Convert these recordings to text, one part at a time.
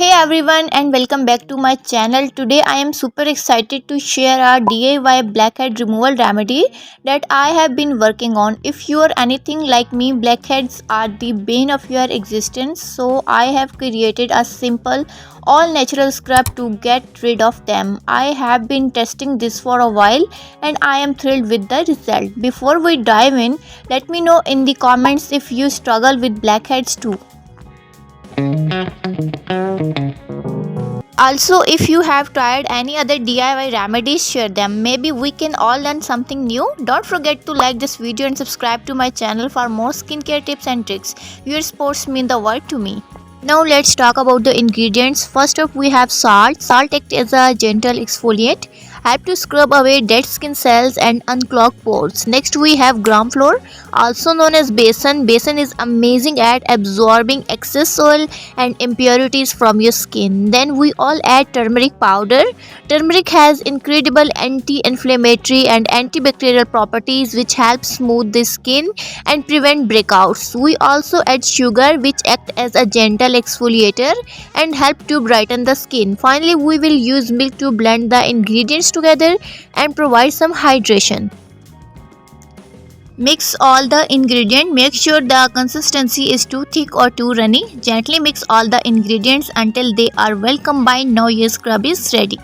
Hey everyone and welcome back to my channel. Today I am super excited to share a DIY blackhead removal remedy that I have been working on. If you are anything like me, blackheads are the bane of your existence, so I have created a simple all natural scrub to get rid of them. I have been testing this for a while and I am thrilled with the result. Before we dive in, let me know in the comments if you struggle with blackheads too. Also, if you have tried any other DIY remedies, share them. Maybe we can all learn something new. Don't forget to like this video and subscribe to my channel for more skincare tips and tricks. Your supports mean the world to me. Now let's talk about the ingredients. First up we have salt. Salt acts as a gentle exfoliant, help to scrub away dead skin cells and unclog pores. Next we have gram flour, also known as besan. Besan is amazing at absorbing excess oil and impurities from your skin. Then we all add turmeric powder. Turmeric has incredible anti-inflammatory and antibacterial properties which help smooth the skin and prevent breakouts. We also add sugar, which acts as a gentle exfoliator and help to brighten the skin. Finally, we will use milk to blend the ingredients together and provide some hydration. Mix all the ingredients. Make sure the consistency is too thick or too runny. Gently mix all the ingredients until they are well combined. Now your scrub is ready.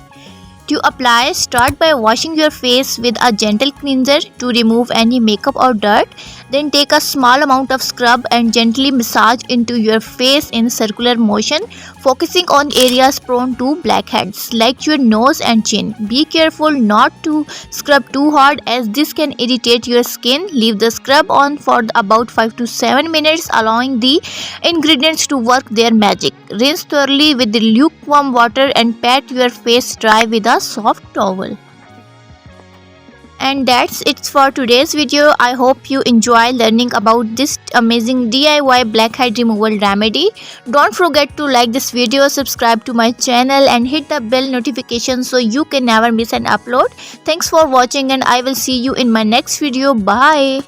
To apply, start by washing your face with a gentle cleanser to remove any makeup or dirt. Then take a small amount of scrub and gently massage into your face in circular motion, focusing on areas prone to blackheads like your nose and chin. Be careful not to scrub too hard as this can irritate your skin. Leave the scrub on for about 5 to 7 minutes, allowing the ingredients to work their magic. Rinse thoroughly with the lukewarm water and pat your face dry with a soft towel. And that's it for today's video. I hope you enjoy learning about this amazing DIY blackhead removal remedy. Don't forget to like this video, subscribe to my channel and hit the bell notification so you can never miss an upload. Thanks for watching and I will see you in my next video. Bye.